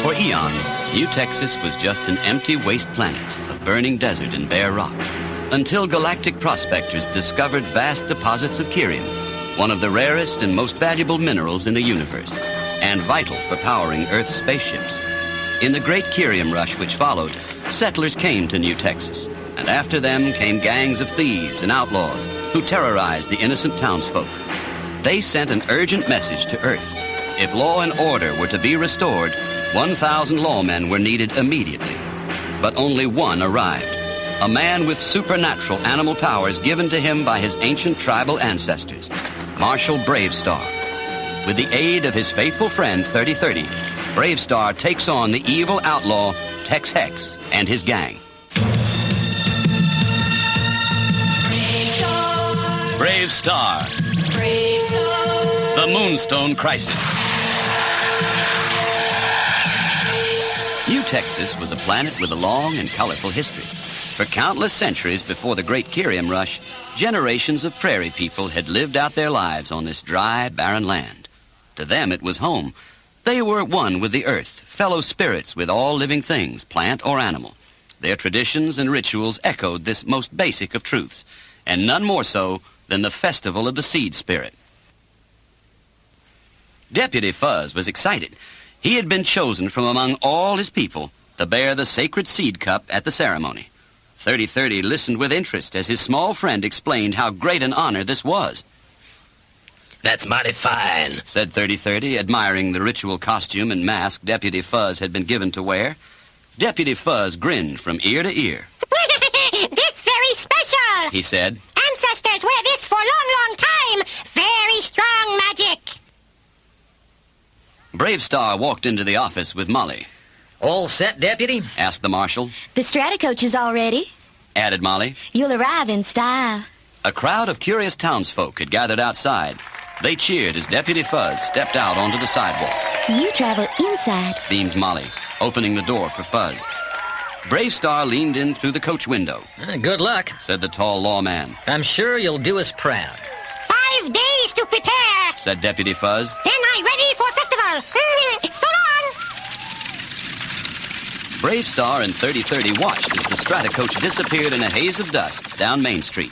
For eons, New Texas was just an empty waste planet of burning desert and bare rock, until galactic prospectors discovered vast deposits of curium, one of the rarest and most valuable minerals in the universe, and vital for powering Earth's spaceships. In the great curium rush which followed, settlers came to New Texas, and after them came gangs of thieves and outlaws who terrorized the innocent townsfolk. They sent an urgent message to Earth. If law and order were to be restored, 1,000 lawmen were needed immediately. But only one arrived, a man with supernatural animal powers given to him by his ancient tribal ancestors, Marshal Bravestarr. With the aid of his faithful friend, 3030, Bravestarr takes on the evil outlaw, Tex Hex, and his gang. Bravestarr. The Moonstone Crisis. New Texas was a planet with a long and colorful history. For countless centuries before the Great Curium Rush, generations of prairie people had lived out their lives on this dry, barren land. To them, it was home. They were one with the earth, fellow spirits with all living things, plant or animal. Their traditions and rituals echoed this most basic of truths, and none more so than the festival of the seed spirit. Deputy Fuzz was excited. He had been chosen from among all his people to bear the sacred seed cup at the ceremony. 3030 listened with interest as his small friend explained how great an honor this was. That's mighty fine, said 3030, admiring the ritual costume and mask Deputy Fuzz had been given to wear. Deputy Fuzz grinned from ear to ear. That's very special, he said. Ancestors wear this for a long, long time. Very strong magic. Bravestarr walked into the office with Molly. All set, Deputy? Asked the Marshal. The Serado coach is all ready, added Molly. You'll arrive in style. A crowd of curious townsfolk had gathered outside. They cheered as Deputy Fuzz stepped out onto the sidewalk. You travel inside, beamed Molly, opening the door for Fuzz. Bravestarr leaned in through the coach window. Good luck, said the tall lawman. I'm sure you'll do us proud. 5 days to prepare, said Deputy Fuzz. Then I'm ready for festival. So long. Bravestarr and 3030 watched as the Strata coach disappeared in a haze of dust down Main Street.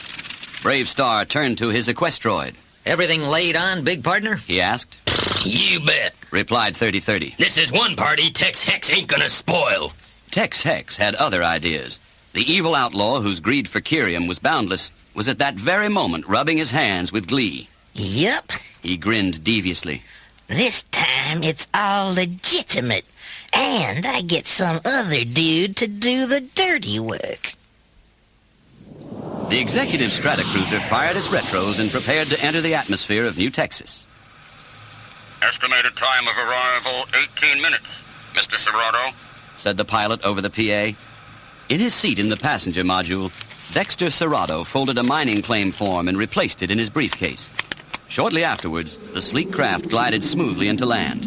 Bravestarr turned to his equestroid. Everything laid on, big partner? He asked. You bet, replied 3030. This is one party Tex Hex ain't gonna spoil. Tex Hex had other ideas. The evil outlaw, whose greed for curium was boundless, was at that very moment rubbing his hands with glee. Yup. He grinned deviously. This time it's all legitimate, and I get some other dude to do the dirty work. The executive Stratocruiser fired its retros and prepared to enter the atmosphere of New Texas. Estimated time of arrival, 18 minutes, Mr. Serado, said the pilot over the PA. In his seat in the passenger module, Dexter Serado folded a mining claim form and replaced it in his briefcase. Shortly afterwards, the sleek craft glided smoothly into land.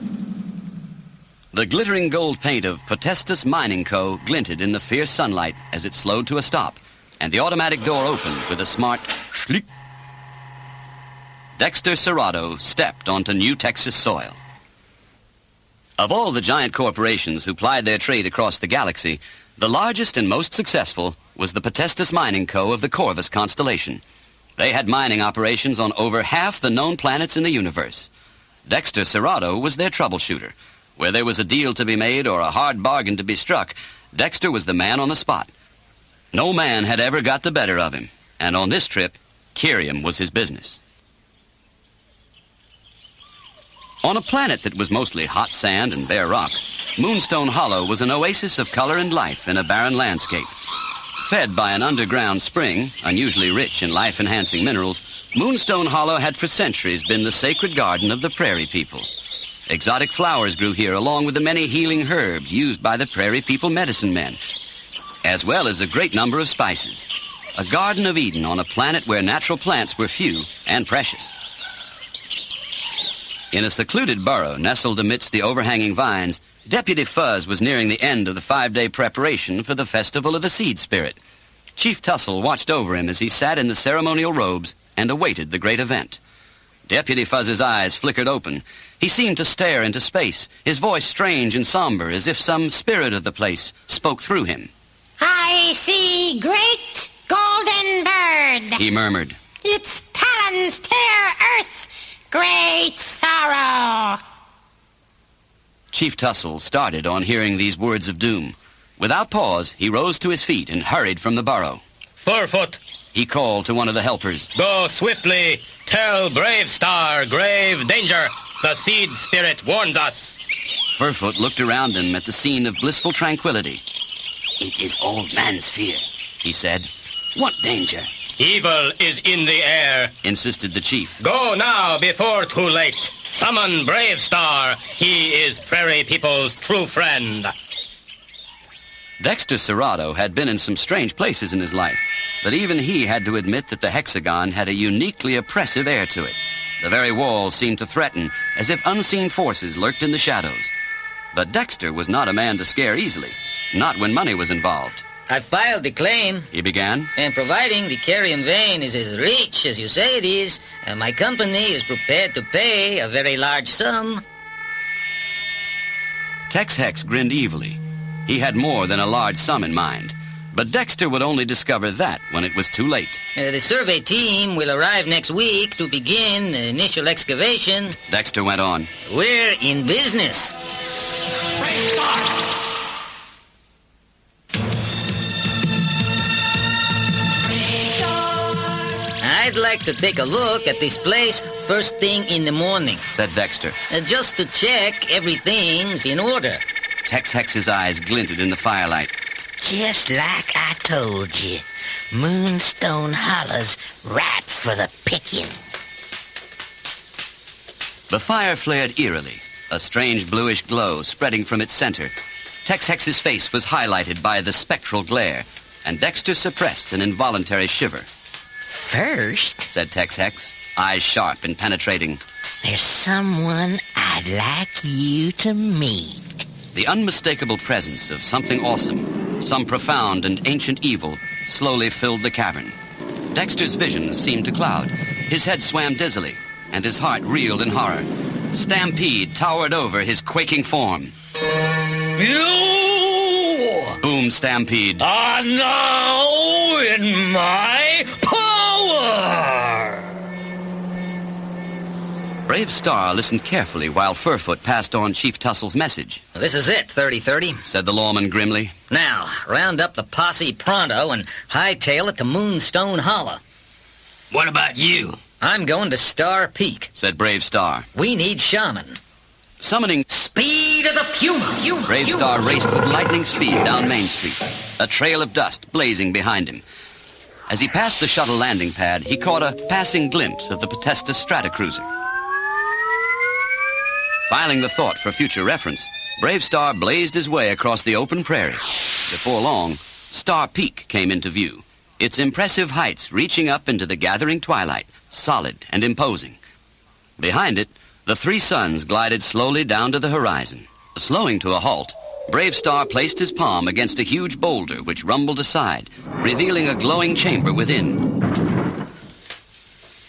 The glittering gold paint of Potestas Mining Co. glinted in the fierce sunlight as it slowed to a stop, and the automatic door opened with a smart schlick. Dexter Serado stepped onto New Texas soil. Of all the giant corporations who plied their trade across the galaxy, the largest and most successful was the Potestas Mining Co. of the Corvus constellation. They had mining operations on over half the known planets in the universe. Dexter Serado was their troubleshooter. Where there was a deal to be made or a hard bargain to be struck, Dexter was the man on the spot. No man had ever got the better of him, and on this trip, curium was his business. On a planet that was mostly hot sand and bare rock, Moonstone Hollow was an oasis of color and life in a barren landscape. Fed by an underground spring, unusually rich in life-enhancing minerals, Moonstone Hollow had for centuries been the sacred garden of the prairie people. Exotic flowers grew here along with the many healing herbs used by the prairie people medicine men, as well as a great number of spices. A Garden of Eden on a planet where natural plants were few and precious. In a secluded burrow nestled amidst the overhanging vines, Deputy Fuzz was nearing the end of the 5-day preparation for the Festival of the Seed Spirit. Chief Tussle watched over him as he sat in the ceremonial robes and awaited the great event. Deputy Fuzz's eyes flickered open. He seemed to stare into space, his voice strange and somber, as if some spirit of the place spoke through him. I see great golden bird. He murmured. Its talons tear earth. Great sorrow. Chief Tussle started on hearing these words of doom. Without pause, he rose to his feet and hurried from the burrow. Furfoot, He called to one of the helpers. go swiftly. Tell Bravestarr, grave danger. The seed spirit warns us. Furfoot looked around him at the scene of blissful tranquility. It is old man's fear, He said. What danger? Evil is in the air. Insisted the chief. Go now before too late. Summon Bravestarr. He is prairie people's true friend. Dexter Serado had been in some strange places in his life, but even he had to admit that the hexagon had a uniquely oppressive air to it. The very walls seemed to threaten, as if unseen forces lurked in the shadows. But Dexter was not a man to scare easily, not when money was involved. I filed the claim, He began. and providing the Carrion vein is as rich as you say it is, my company is prepared to pay a very large sum. Tex Hex grinned evilly. He had more than a large sum in mind, but Dexter would only discover that when it was too late. The survey team will arrive next week to begin initial excavation. Dexter went on. We're in business. I'd like to take a look at this place first thing in the morning, Said Dexter. just to check everything's in order. Tex Hex's eyes glinted in the firelight. Just like I told you, Moonstone Hollow's ripe for the picking. The fire flared eerily, a strange bluish glow spreading from its center. Tex Hex's face was highlighted by the spectral glare, and Dexter suppressed an involuntary shiver. First, Said Tex Hex, eyes sharp and penetrating. there's someone I'd like you to meet. The unmistakable presence of something awesome, some profound and ancient evil, slowly filled the cavern. Dexter's visions seemed to cloud. His head swam dizzily, and his heart reeled in horror. Stampede towered over his quaking form. You Boom, Stampede. are now in my power! Bravestarr listened carefully while Furfoot passed on Chief Tussle's message. This is it, 3030. Said the lawman grimly. Now, round up the posse pronto and hightail it to Moonstone Hollow. What about you? I'm going to Star Peak. Said Bravestarr. We need shaman. Summoning Speed of the Puma. Bravestarr raced with lightning speed down Main Street, a trail of dust blazing behind him. As he passed the shuttle landing pad, he caught a passing glimpse of the Potesta Stratocruiser. Filing the thought for future reference, Bravestarr blazed his way across the open prairie. Before long, Star Peak came into view, its impressive heights reaching up into the gathering twilight, solid and imposing. Behind it, the three suns glided slowly down to the horizon. Slowing to a halt, Bravestarr placed his palm against a huge boulder which rumbled aside, revealing a glowing chamber within.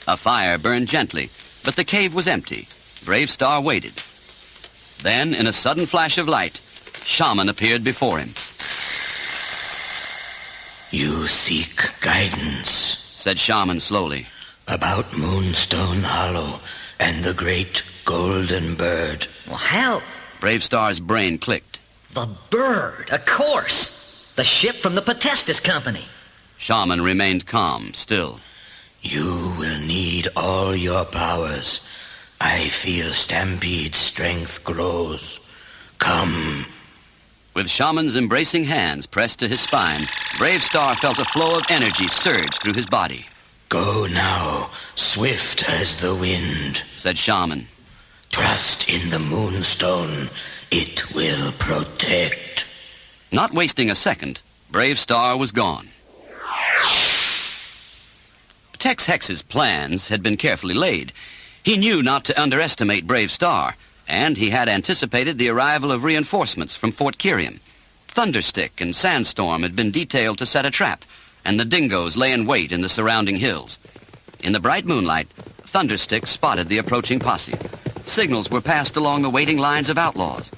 A fire burned gently, but the cave was empty. Bravestarr waited. Then, in a sudden flash of light, Shaman appeared before him. You seek guidance Said Shaman slowly. about Moonstone Hollow and the great golden bird. Well, hell, Bravestarr's brain clicked. the bird, of course. The ship from the Potestas Company. Shaman remained calm, still. You will need all your powers. I feel Stampede's strength grows. Come. With Shaman's embracing hands pressed to his spine, Bravestarr felt a flow of energy surge through his body. Go now, swift as the wind. Said Shaman. Trust in the Moonstone. It will protect. Not wasting a second, Bravestarr was gone. Tex Hex's plans had been carefully laid. He knew not to underestimate Bravestarr, and he had anticipated the arrival of reinforcements from Fort Kiriam. Thunderstick and Sandstorm had been detailed to set a trap, and the dingoes lay in wait in the surrounding hills. In the bright moonlight, Thunderstick spotted the approaching posse. Signals were passed along the waiting lines of outlaws.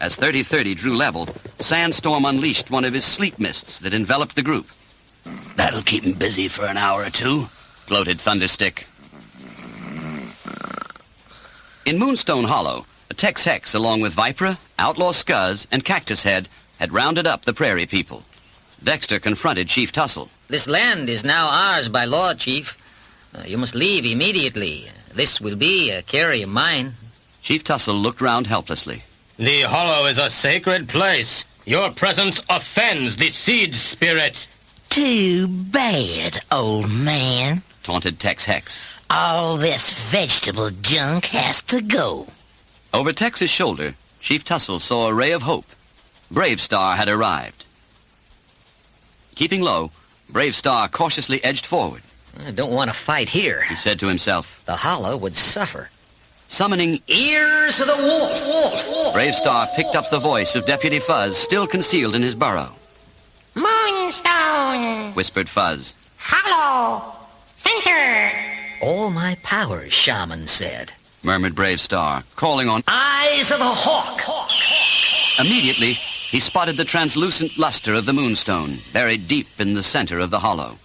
As 30-30 drew level, Sandstorm unleashed one of his sleep mists that enveloped the group. That'll keep him busy for an hour or two, gloated Thunderstick. In Moonstone Hollow, Tex Hex, along with Vipera, Outlaw Scuzz, and Cactus Head, had rounded up the prairie people. Dexter confronted Chief Tussle. This land is now ours by law, Chief. You must leave immediately. This will be a carry of mine. Chief Tussle looked round helplessly. The hollow is a sacred place. Your presence offends the seed spirit. Too bad, old man. Taunted Tex Hex. All this vegetable junk has to go. Over Tex's shoulder, Chief Tussle saw a ray of hope. Bravestarr had arrived. Keeping low, Bravestarr cautiously edged forward. I don't want to fight here, he said to himself. The hollow would suffer. Summoning ears of the wolf. Bravestarr picked up the voice of Deputy Fuzz, still concealed in his burrow. Moonstone. Whispered Fuzz. Hollow. Center. All my powers, shaman said. Murmured Bravestarr, calling on eyes of the hawk. Immediately, he spotted the translucent luster of the Moonstone, buried deep in the center of the hollow.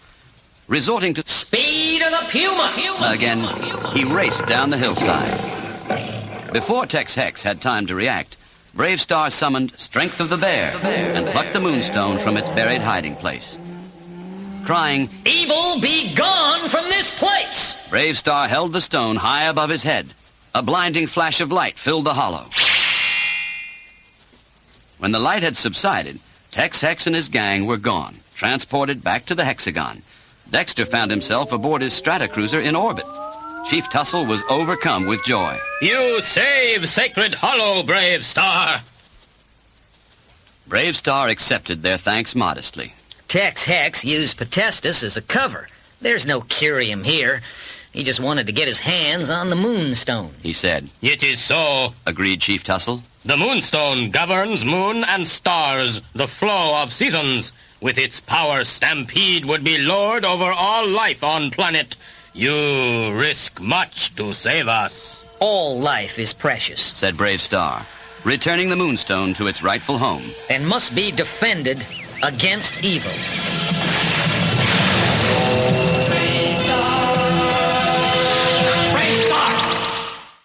Resorting to speed of the puma. Again, he raced down the hillside. Before Tex Hex had time to react, Bravestarr summoned Strength of the Bear and plucked the Moonstone from its buried hiding place. Crying, evil be gone from this place! Bravestarr held the stone high above his head. A blinding flash of light filled the hollow. When the light had subsided, Tex Hex and his gang were gone, transported back to the hexagon. Dexter found himself aboard his Stratocruiser in orbit. Chief Tussle was overcome with joy. You save Sacred Hollow, Bravestarr! Bravestarr accepted their thanks modestly. Tex Hex used Potestus as a cover. There's no curium here. He just wanted to get his hands on the Moonstone, he said. It is so, agreed Chief Tussle. The Moonstone governs moon and stars, the flow of seasons. With its power, Stampede would be lord over all life on planet. You risk much to save us. All life is precious, said Bravestarr, returning the Moonstone to its rightful home. And must be defended against evil.